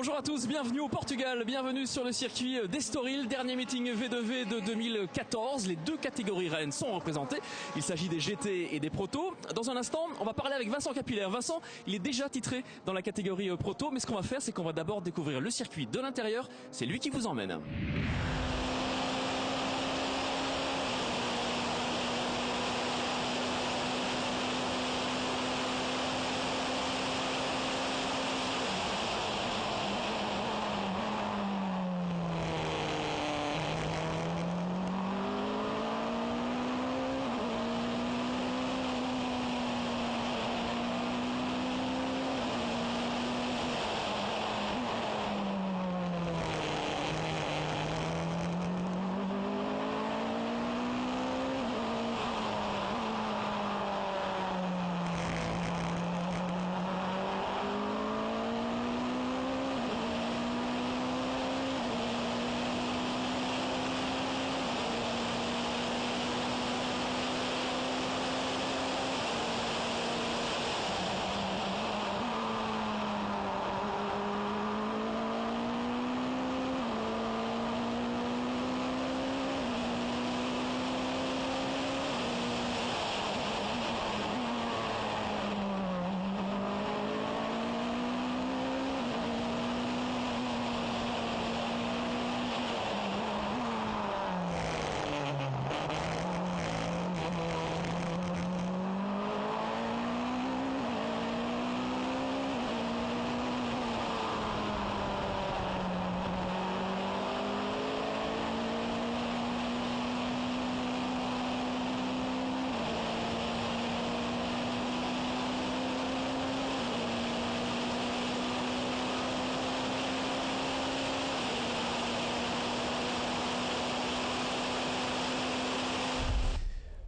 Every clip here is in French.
Bonjour à tous, bienvenue au Portugal, bienvenue sur le circuit d'Estoril, dernier meeting V2V de 2014. Les deux catégories reines sont représentées, il s'agit des GT et des Proto. Dans un instant, on va parler avec Vincent Capillaire. Vincent, il est déjà titré dans la catégorie Proto, mais ce qu'on va faire, c'est qu'on va d'abord découvrir le circuit de l'intérieur. C'est lui qui vous emmène.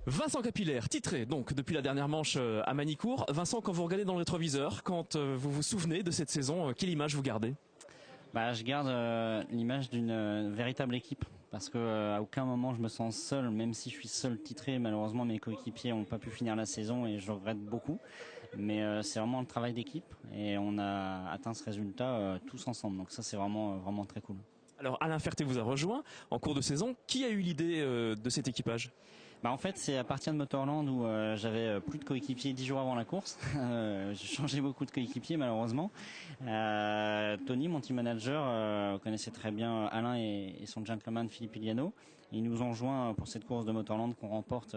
Vincent Capillaire, titré donc depuis la dernière manche à Manicourt. Vincent, quand vous regardez dans le rétroviseur, quand vous vous souvenez de cette saison, quelle image vous gardez ? Je garde l'image d'une véritable équipe parce que à aucun moment je me sens seul, même si je suis seul titré. Malheureusement, mes coéquipiers n'ont pas pu finir la saison et je regrette beaucoup. Mais c'est vraiment le travail d'équipe et on a atteint ce résultat tous ensemble. Donc ça, c'est vraiment très cool. Alors Alain Ferté vous a rejoint en cours de saison. Qui a eu l'idée de cet équipage ? En fait, c'est à partir de Motorland où j'avais plus de coéquipiers 10 jours avant la course. J'ai changé beaucoup de coéquipiers malheureusement. Tony, mon team manager, connaissait très bien Alain et son gentleman Philippe Iliano. Ils nous ont joints pour cette course de Motorland qu'on remporte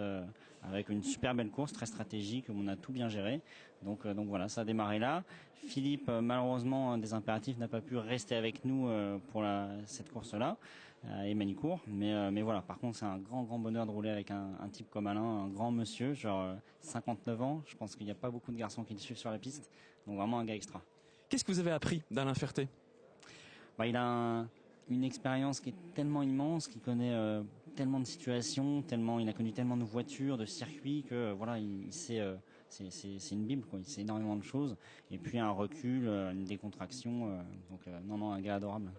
avec une super belle course, très stratégique, où on a tout bien géré. Donc voilà, ça a démarré là. Philippe, malheureusement, des impératifs, n'a pas pu rester avec nous pour cette course-là, et Manicourt. Mais voilà, par contre, c'est un grand bonheur de rouler avec un type comme Alain, un grand monsieur, genre 59 ans. Je pense qu'il n'y a pas beaucoup de garçons qui le suivent sur la piste. Donc vraiment un gars extra. Qu'est-ce que vous avez appris d'Alain Ferté ? Il a une expérience qui est tellement immense, qui connaît tellement de situations, il a connu tellement de voitures, de circuits que voilà, il sait, c'est une bible quoi. Il sait énormément de choses et puis un recul, une décontraction. Non, un gars adorable.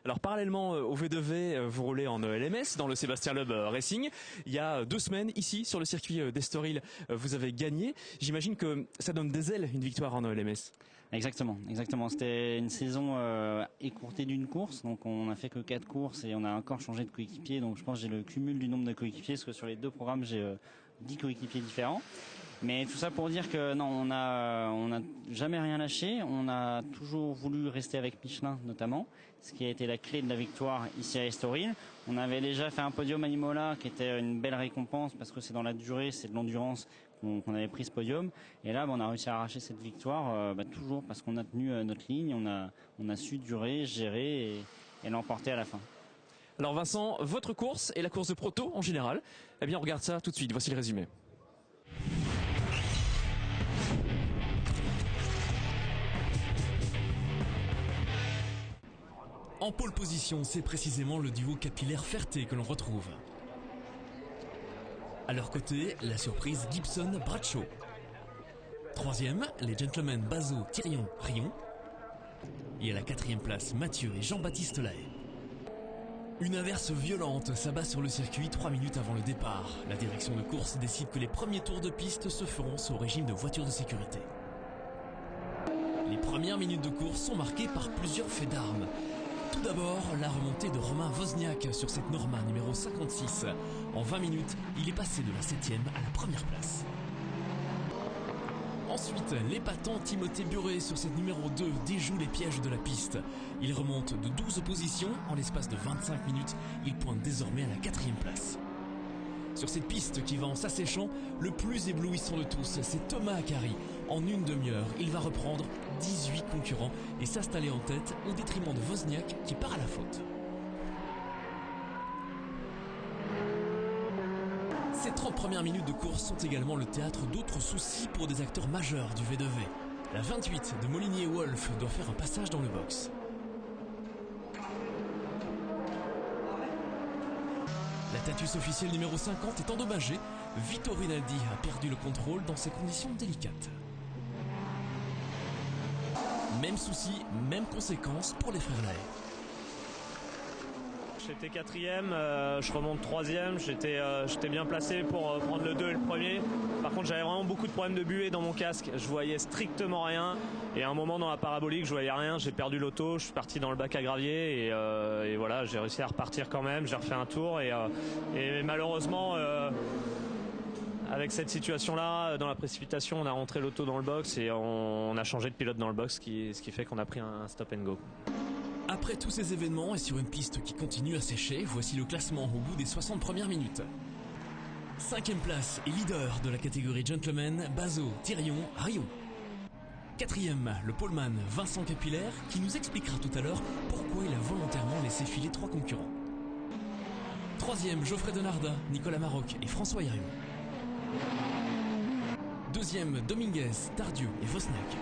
Alors parallèlement au V2V, vous roulez en LMS dans le Sébastien Loeb Racing. Il y a 2 semaines ici sur le circuit d'Estoril, vous avez gagné. J'imagine que ça donne des ailes une victoire en LMS. Exactement. C'était une saison écourtée d'une course, donc on a fait que 4 courses et on a encore changé de coéquipier. Donc je pense que j'ai le cumul du nombre de coéquipiers, parce que sur les 2 programmes j'ai 10 coéquipiers différents. Mais tout ça pour dire que non, on a jamais rien lâché. On a toujours voulu rester avec Michelin notamment, ce qui a été la clé de la victoire ici à Estoril. On avait déjà fait un podium à Imola qui était une belle récompense parce que c'est dans la durée, c'est de l'endurance qu'on avait pris ce podium. Et là, on a réussi à arracher cette victoire toujours parce qu'on a tenu notre ligne, on a su durer, gérer et l'emporter à la fin. Alors Vincent, votre course et la course de Proto en général, eh bien on regarde ça tout de suite. Voici le résumé. En pole position, c'est précisément le duo Capillaire-Ferté que l'on retrouve. À leur côté, la surprise Gibson-Bradshaw. Troisième, les gentlemen Bazot, Thirion, Rion. Et à la 4e place, Mathieu et Jean-Baptiste Lahaye. Une averse violente s'abat sur le circuit 3 minutes avant le départ. La direction de course décide que les premiers tours de piste se feront sous régime de voiture de sécurité. Les premières minutes de course sont marquées par plusieurs faits d'armes. Tout d'abord, la remontée de Romain Wozniak sur cette Norma numéro 56. En 20 minutes, il est passé de la 7e à la première place. Ensuite, l'épatant Timothée Buré sur cette numéro 2 déjoue les pièges de la piste. Il remonte de 12 positions en l'espace de 25 minutes. Il pointe désormais à la 4e place. Sur cette piste qui va en s'asséchant, le plus éblouissant de tous, c'est Thomas Akari. En une demi-heure, il va reprendre 18 concurrents et s'installer en tête au détriment de Wozniak qui part à la faute. Ces 30 premières minutes de course sont également le théâtre d'autres soucis pour des acteurs majeurs du V2V. La 28 de Molinier-Wolf doit faire un passage dans le box. La Tatuus officielle numéro 50 est endommagée. Vito Rinaldi a perdu le contrôle dans ces conditions délicates. Même souci, même conséquence pour les frères Lahaye. J'étais 4e, je remonte 3e, j'étais bien placé pour prendre le 2 et le premier. Par contre j'avais vraiment beaucoup de problèmes de buée dans mon casque, je voyais strictement rien. Et à un moment dans la parabolique je voyais rien, j'ai perdu l'auto, je suis parti dans le bac à gravier et voilà, j'ai réussi à repartir quand même, j'ai refait un tour et malheureusement avec cette situation-là, dans la précipitation, on a rentré l'auto dans le box et on a changé de pilote dans le box, ce qui fait qu'on a pris un stop and go. Après tous ces événements et sur une piste qui continue à sécher, voici le classement au bout des 60 premières minutes. 5e place et leader de la catégorie Gentleman, Bazo, Thirion, Rion. 4e, le poleman Vincent Capillaire, qui nous expliquera tout à l'heure pourquoi il a volontairement laissé filer 3 concurrents. 3e, Geoffrey Denarda, Nicolas Maroc et François Hérion. 2e, Dominguez, Tardieu et Wozniak.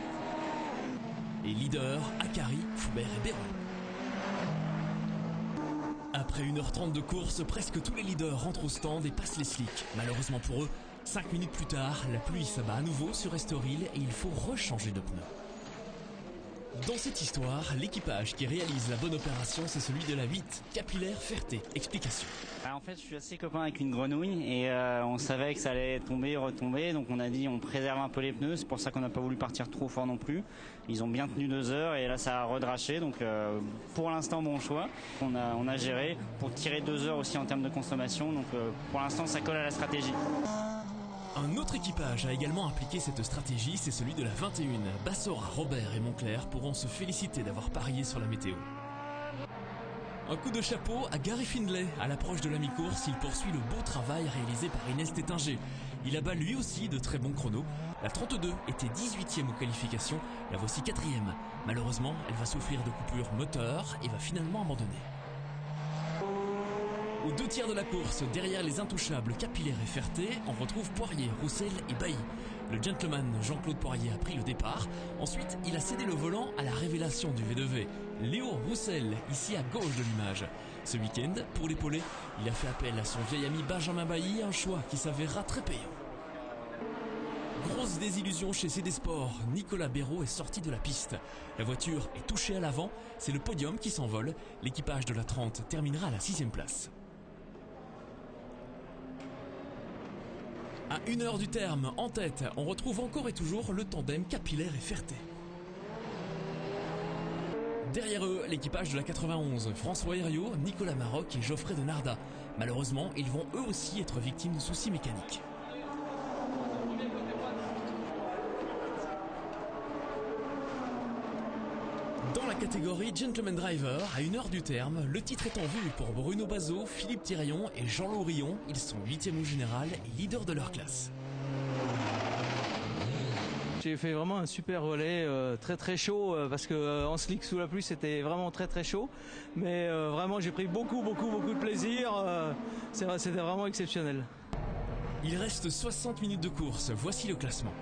Et leader, Akari, Foubert et Béron. Après 1h30 de course, presque tous les leaders rentrent au stand et passent les slicks. Malheureusement pour eux, 5 minutes plus tard, la pluie s'abat à nouveau sur Estoril et il faut rechanger de pneus. Dans cette histoire, l'équipage qui réalise la bonne opération, c'est celui de la 8, Capillaire Ferté. Explication. En fait, je suis assez copain avec une grenouille et on savait que ça allait tomber, retomber, donc on a dit on préserve un peu les pneus. C'est pour ça qu'on n'a pas voulu partir trop fort non plus. Ils ont bien tenu 2 heures et là ça a redraché, donc pour l'instant bon choix. On a géré pour tirer 2 heures aussi en termes de consommation, donc pour l'instant ça colle à la stratégie. Un autre équipage a également appliqué cette stratégie, c'est celui de la 21. Bassora, Robert et Moncler pourront se féliciter d'avoir parié sur la météo. Un coup de chapeau à Gary Findlay. À l'approche de la mi-course, il poursuit le beau travail réalisé par Inès Tétinger. Il abat lui aussi de très bons chronos. La 32 était 18e aux qualifications, la voici 4e. Malheureusement, elle va souffrir de coupures moteur et va finalement abandonner. Aux 2 tiers de la course, derrière les intouchables Capillaire et Ferté, on retrouve Poirier, Roussel et Bailly. Le gentleman Jean-Claude Poirier a pris le départ. Ensuite, il a cédé le volant à la révélation du V2V, Léo Roussel, ici à gauche de l'image. Ce week-end, pour l'épauler, il a fait appel à son vieil ami Benjamin Bailly, un choix qui s'avérera très payant. Grosse désillusion chez CD Sport, Nicolas Béraud est sorti de la piste. La voiture est touchée à l'avant, c'est le podium qui s'envole. L'équipage de la 30 terminera à la 6e place. À 1 heure du terme, en tête, on retrouve encore et toujours le tandem Capillaire et Ferté. Derrière eux, l'équipage de la 91, François Hériot, Nicolas Maroc et Geoffrey Denarda. Malheureusement, ils vont eux aussi être victimes de soucis mécaniques. Dans la catégorie Gentleman Driver, à 1 heure du terme, le titre est en vue pour Bruno Bazo, Philippe Thirion et Jean-Loup Rion. Ils sont 8e au général et leaders de leur classe. J'ai fait vraiment un super relais, très très chaud, parce que en slick sous la pluie c'était vraiment très très chaud. Mais vraiment j'ai pris beaucoup de plaisir, c'était vraiment exceptionnel. Il reste 60 minutes de course, voici le classement.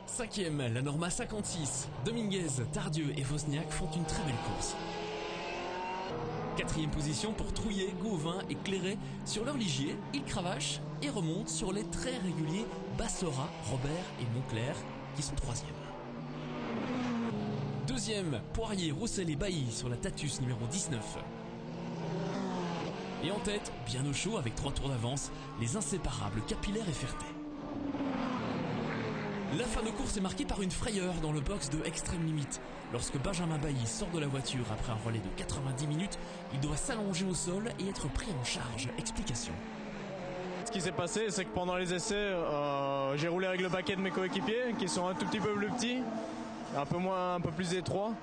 5e, la Norma 56. Dominguez, Tardieu et Wozniak font une très belle course. 4e position pour Trouillet, Gauvin et Clairet. Sur leur ligier, ils cravachent et remontent sur les très réguliers Bassora, Robert et Moncler qui sont 3e. 2e, Poirier, Roussel et Bailly sur la Tatuus numéro 19. Et en tête, bien au chaud avec 3 tours d'avance, les inséparables Capillaire et Ferté. La fin de course est marquée par une frayeur dans le box de Extrême Limite. Lorsque Benjamin Bailly sort de la voiture après un relais de 90 minutes, il doit s'allonger au sol et être pris en charge. Explication. Ce qui s'est passé, c'est que pendant les essais, j'ai roulé avec le baquet de mes coéquipiers qui sont un tout petit peu plus petits, un peu plus étroits.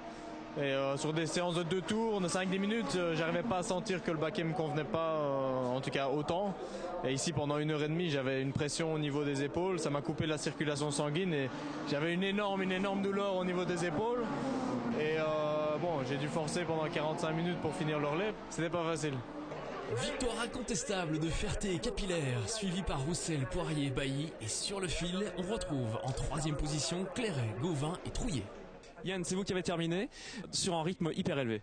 Et sur des séances de 2 tours, de 5-10 minutes, j'arrivais pas à sentir que le baquet me convenait pas, en tout cas autant. Et ici, pendant 1h30, j'avais une pression au niveau des épaules, ça m'a coupé la circulation sanguine et j'avais une énorme douleur au niveau des épaules. Et bon, j'ai dû forcer pendant 45 minutes pour finir le relais, c'était pas facile. Victoire incontestable de Ferté et Capillaire, suivie par Roussel, Poirier et Bailly. Et sur le fil, on retrouve en 3e position Clairet, Gauvin et Trouillet. Yann, c'est vous qui avez terminé sur un rythme hyper élevé.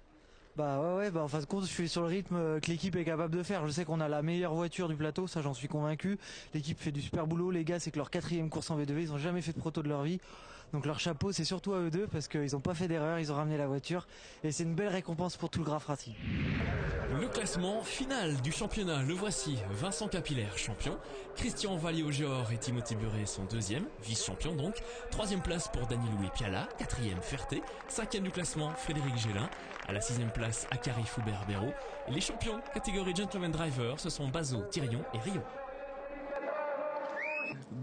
Bah ouais, en fin de compte, je suis sur le rythme que l'équipe est capable de faire. Je sais qu'on a la meilleure voiture du plateau, ça j'en suis convaincu. L'équipe fait du super boulot, les gars, c'est que leur 4e course en V2V, ils ont jamais fait de proto de leur vie. Donc leur chapeau, c'est surtout à eux deux parce qu'ils n'ont pas fait d'erreur, ils ont ramené la voiture et c'est une belle récompense pour tout le Graf Racing. Le classement final du championnat, le voici. Vincent Capillaire, champion. Christian Vallier-Augior et Timothée Buret sont 2e, vice-champion donc. 3e place pour Dany-Louis Piala, 4e Ferté. 5e du classement, Frédéric Gélin. À la 6e place, Akari Foubert-Béraud. Les champions, catégorie Gentleman Driver, ce sont Bazo, Thirion et Rio.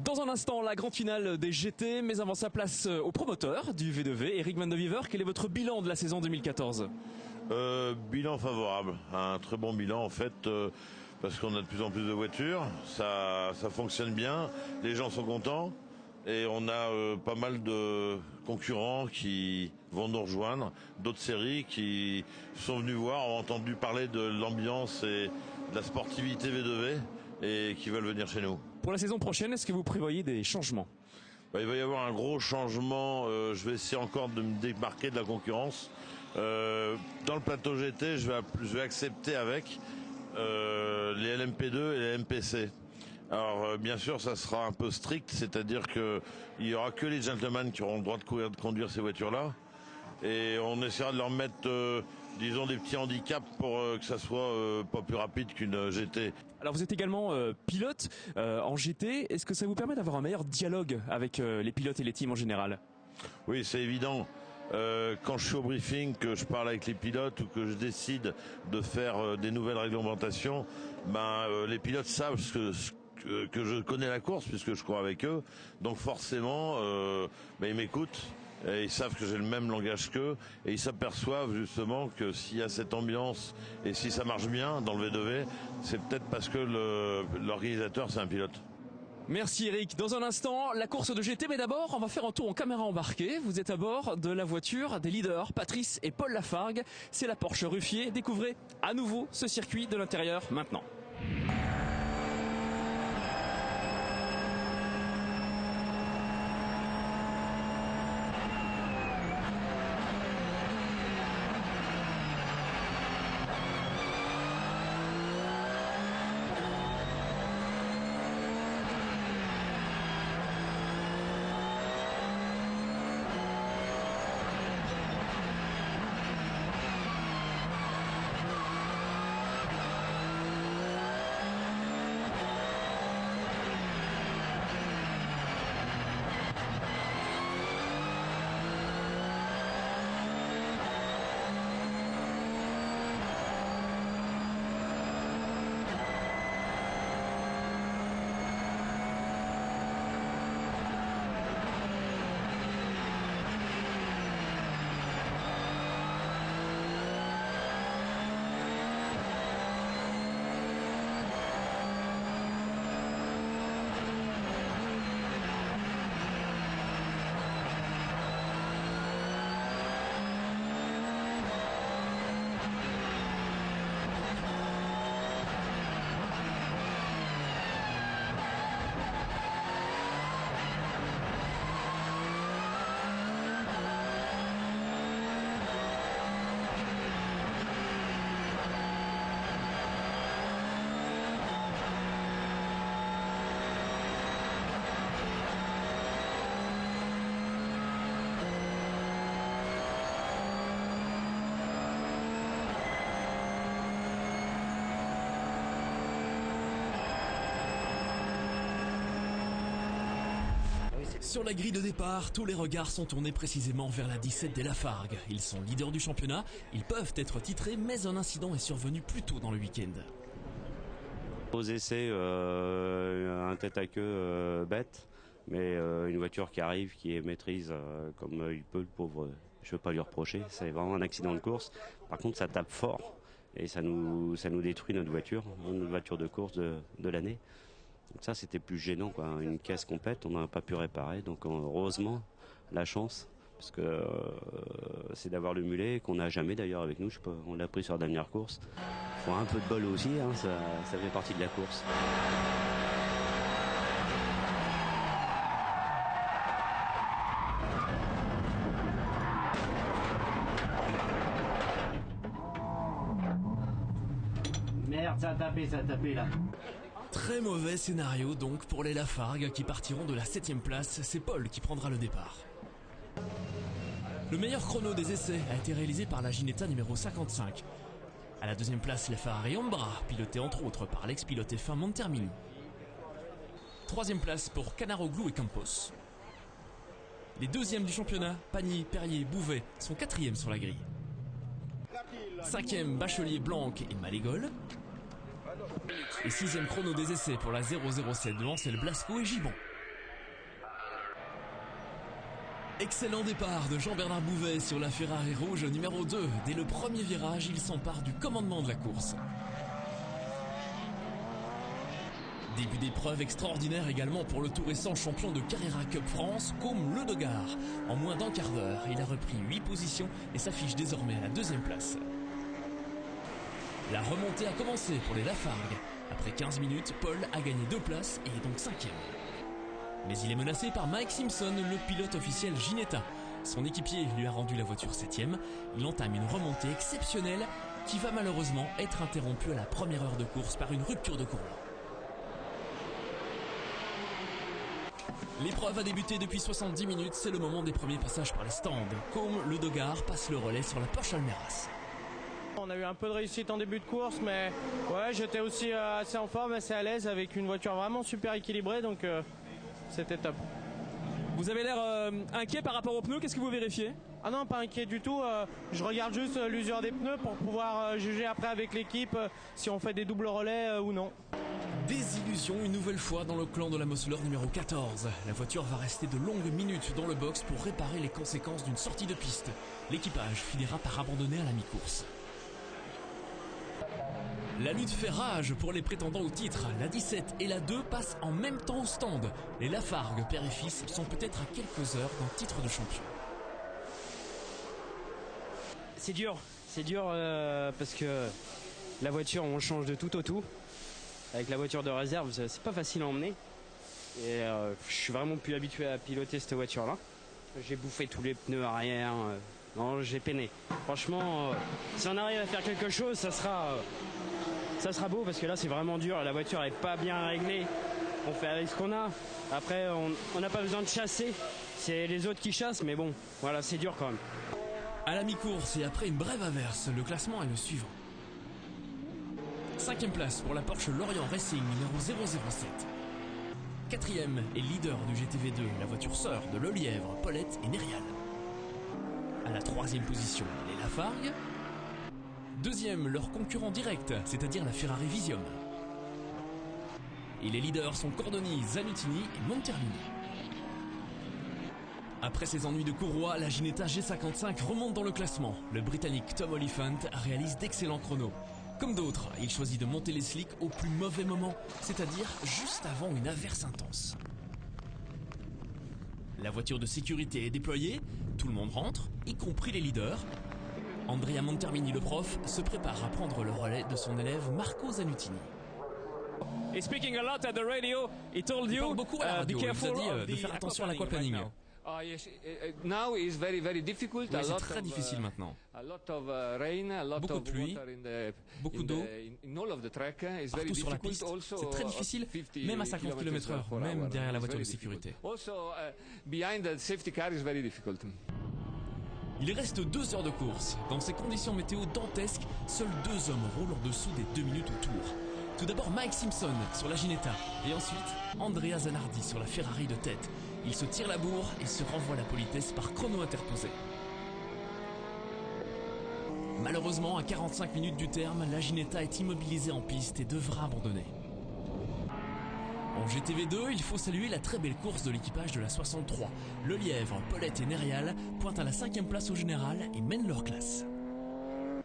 Dans un instant, la grande finale des GT, mais avant ça, place au promoteur du V2V, Eric Van de Wever. Quel est votre bilan de la saison 2014 ? Bilan favorable, un très bon bilan en fait, parce qu'on a de plus en plus de voitures, ça fonctionne bien, les gens sont contents et on a pas mal de concurrents qui vont nous rejoindre, d'autres séries qui sont venus voir, ont entendu parler de l'ambiance et de la sportivité V2V et qui veulent venir chez nous. Pour la saison prochaine, est-ce que vous prévoyez des changements ? Il va y avoir un gros changement, je vais essayer encore de me démarquer de la concurrence. Dans le plateau GT, je vais accepter avec les LMP2 et les MPC. Alors bien sûr, ça sera un peu strict, c'est-à-dire que il y aura que les gentlemen qui auront le droit de conduire ces voitures-là, et on essaiera de leur mettre, disons, des petits handicaps pour que ça soit pas plus rapide qu'une GT. Alors vous êtes également pilote en GT. Est-ce que ça vous permet d'avoir un meilleur dialogue avec les pilotes et les teams en général ? Oui, c'est évident. Quand je suis au briefing, que je parle avec les pilotes ou que je décide de faire des nouvelles réglementations, les pilotes savent que je connais la course puisque je cours avec eux. Donc forcément, ils m'écoutent. Et ils savent que j'ai le même langage qu'eux et ils s'aperçoivent justement que s'il y a cette ambiance et si ça marche bien dans le V2V, c'est peut-être parce que l'organisateur c'est un pilote. Merci Eric. Dans un instant, la course de GT, mais d'abord, on va faire un tour en caméra embarquée. Vous êtes à bord de la voiture des leaders, Patrice et Paul Lafargue. C'est la Porsche Ruffier. Découvrez à nouveau ce circuit de l'intérieur maintenant. Sur la grille de départ, tous les regards sont tournés précisément vers la 17 des Lafargue. Ils sont leaders du championnat, ils peuvent être titrés, mais un incident est survenu plus tôt dans le week-end. Aux essais, un tête à queue bête, mais une voiture qui arrive, qui est maîtrise comme il peut, le pauvre, je ne veux pas lui reprocher, c'est vraiment un accident de course. Par contre, ça tape fort et ça nous détruit notre voiture de course de l'année. Donc ça, c'était plus gênant, quoi. Une caisse complète, on n'a pas pu réparer. Donc heureusement, la chance, parce que c'est d'avoir le mulet qu'on n'a jamais d'ailleurs avec nous. Je sais pas, on l'a pris sur la dernière course. Il faut un peu de bol aussi, hein, ça fait partie de la course. Merde, ça a tapé là. Très mauvais scénario donc pour les Lafargue qui partiront de la 7ème place. C'est Paul qui prendra le départ. Le meilleur chrono des essais a été réalisé par la Ginetta numéro 55. À la 2e place, la Ferrari Ombra, pilotée entre autres par l'ex-pilote F1 Montermini. 3e place pour Canaroglu et Campos. Les 2e du championnat, Pagny, Perrier, Bouvet, sont 4e sur la grille. 5e, Bachelier, Blanc et Malégol. Et 6e chrono des essais pour la 007 de Ansel Blasco et Gibbon. Excellent départ de Jean-Bernard Bouvet sur la Ferrari rouge numéro 2. Dès le premier virage, il s'empare du commandement de la course. Début d'épreuve extraordinaire également pour le tout récent champion de Carrera Cup France, Côme Ledogard. En moins d'un quart d'heure, il a repris 8 positions et s'affiche désormais à la 2e place. La remontée a commencé pour les Lafargue. Après 15 minutes, Paul a gagné 2 places et est donc 5e. Mais il est menacé par Mike Simpson, le pilote officiel Ginetta. Son équipier lui a rendu la voiture 7e. Il entame une remontée exceptionnelle qui va malheureusement être interrompue à la première heure de course par une rupture de courroie. L'épreuve a débuté depuis 70 minutes, c'est le moment des premiers passages par les stands. Côme Ledogard passe le relais sur la Porsche Almeras. On a eu un peu de réussite en début de course, mais ouais, j'étais aussi assez en forme, assez à l'aise avec une voiture vraiment super équilibrée, donc c'était top. Vous avez l'air inquiet par rapport aux pneus, qu'est-ce que vous vérifiez? Ah non, pas inquiet du tout, je regarde juste l'usure des pneus pour pouvoir juger après avec l'équipe si on fait des doubles relais ou non. Désillusion une nouvelle fois dans le clan de la Mosler numéro 14. La voiture va rester de longues minutes dans le box pour réparer les conséquences d'une sortie de piste. L'équipage finira par abandonner à la mi-course. La lutte fait rage pour les prétendants au titre. La 17 et la 2 passent en même temps au stand. Les Lafargue, père et fils, sont peut-être à quelques heures d'un titre de champion. C'est dur parce que la voiture, on change de tout au tout. Avec la voiture de réserve, c'est pas facile à emmener. Et je suis vraiment plus habitué à piloter cette voiture-là. J'ai bouffé tous les pneus arrière. Non, j'ai peiné. Franchement, si on arrive à faire quelque chose, ça sera beau parce que là, c'est vraiment dur. La voiture n'est pas bien réglée. On fait avec ce qu'on a. Après, on n'a pas besoin de chasser. C'est les autres qui chassent, mais bon, voilà, c'est dur quand même. À la mi-course et après une brève averse, le classement est le suivant. 5e place pour la Porsche Lorient Racing numéro 007. 4e et leader du GTV2, la voiture sœur de Lelièvre, Paulette et Nérial. À la 3e position, les Lafargue. 2e, leur concurrent direct, c'est-à-dire la Ferrari Visium. Et les leaders sont Cordoni, Zanutini et Montermini. Après ses ennuis de courroie, la Ginetta G55 remonte dans le classement. Le Britannique Tom Oliphant réalise d'excellents chronos. Comme d'autres, il choisit de monter les slicks au plus mauvais moment, c'est-à-dire juste avant une averse intense. La voiture de sécurité est déployée, tout le monde rentre, y compris les leaders. Andrea Montermini, le prof, se prépare à prendre le relais de son élève Marco Zanutini. He's speaking a lot at the radio. He told Il you, parle beaucoup à la radio, il vous a dit de faire attention à l'aquaplaning. Yes, now is very difficult. Ouais, c'est très difficile maintenant. Beaucoup de pluie, beaucoup d'eau, partout sur la piste. C'est très difficile, même à 50 km/h, même derrière la voiture de sécurité. Il reste 2 heures de course. Dans ces conditions météo dantesques, seuls 2 hommes roulent en dessous des 2 minutes au tour. Tout d'abord Mike Simpson sur la Ginetta et ensuite Andrea Zanardi sur la Ferrari de tête. Il se tire la bourre et se renvoie la politesse par chrono interposé. Malheureusement, à 45 minutes du terme, la Ginetta est immobilisée en piste et devra abandonner. En GTV2, il faut saluer la très belle course de l'équipage de la 63. Le Lièvre, Paulette et Nérial pointent à la 5e place au général et mènent leur classe.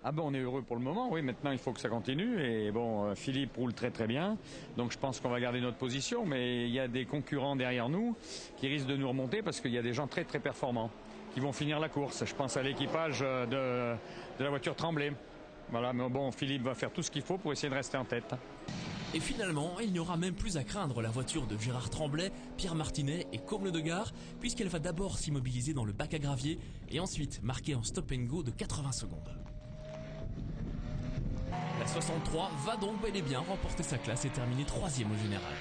Ah ben on est heureux pour le moment, oui, maintenant il faut que ça continue et bon, Philippe roule très très bien, donc je pense qu'on va garder notre position, mais il y a des concurrents derrière nous qui risquent de nous remonter parce qu'il y a des gens très très performants qui vont finir la course. Je pense à l'équipage de la voiture Tremblay. Voilà, mais bon, Philippe va faire tout ce qu'il faut pour essayer de rester en tête. Et finalement, il n'y aura même plus à craindre la voiture de Gérard Tremblay, Pierre Martinet et Comble de Gare, puisqu'elle va d'abord s'immobiliser dans le bac à gravier et ensuite marquer un stop and go de 80 secondes. La 63 va donc bel et bien remporter sa classe et terminer 3e au général.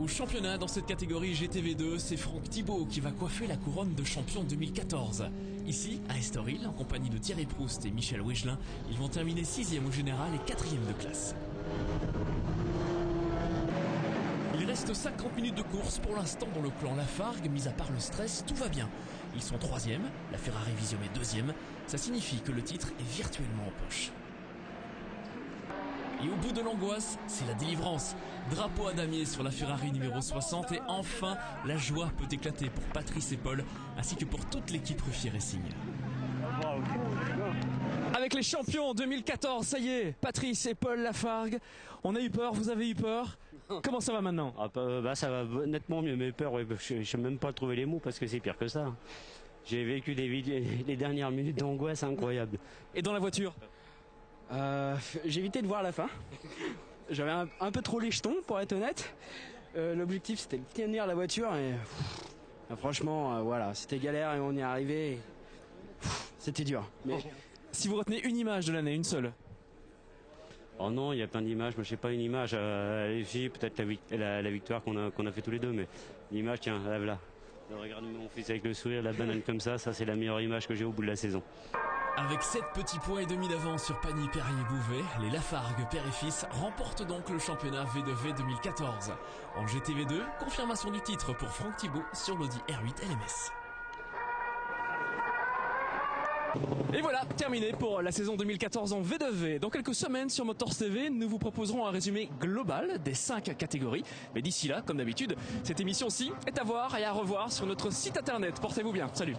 Au championnat dans cette catégorie GTV2, c'est Franck Thibault qui va coiffer la couronne de champion 2014. Ici, à Estoril, en compagnie de Thierry Proust et Michel Wegelin, ils vont terminer 6e au général et 4e de classe. Il reste 50 minutes de course pour l'instant dans le clan Lafargue, mis à part le stress, tout va bien. Ils sont 3e, la Ferrari Visium est 2e, ça signifie que le titre est virtuellement en poche. Et au bout de l'angoisse, c'est la délivrance. Drapeau à damier sur la Ferrari numéro 60 et enfin, la joie peut éclater pour Patrice et Paul, ainsi que pour toute l'équipe Ruffier Racing. Avec les champions 2014, ça y est, Patrice et Paul Lafargue, on a eu peur, vous avez eu peur. Comment ça va maintenant? Ça va nettement mieux, mais peur, ouais, je ne sais même pas trouver les mots parce que c'est pire que ça. J'ai vécu les dernières minutes d'angoisse incroyables. Et dans la voiture? J'ai évité de voir la fin. J'avais un peu trop les jetons pour être honnête. L'objectif c'était de tenir la voiture et franchement voilà, c'était galère et on y est arrivé. C'était dur. Mais... Si vous retenez une image de l'année, une seule? Oh non, il y a plein d'images, moi je sais pas une image. Peut-être la victoire qu'on a fait tous les deux, mais l'image, tiens, là. Regarde mon fils avec le sourire, la banane comme ça c'est la meilleure image que j'ai au bout de la saison. Avec 7 petits points et demi d'avance sur Pagny, Perrier et Bouvet, les Lafargue père et fils remportent donc le championnat V2V 2014. En GTV2, confirmation du titre pour Franck Thibault sur l'Audi R8 LMS. Et voilà, terminé pour la saison 2014 en V2V. Dans quelques semaines sur Motors TV, nous vous proposerons un résumé global des 5 catégories. Mais d'ici là, comme d'habitude, cette émission-ci est à voir et à revoir sur notre site internet. Portez-vous bien, salut.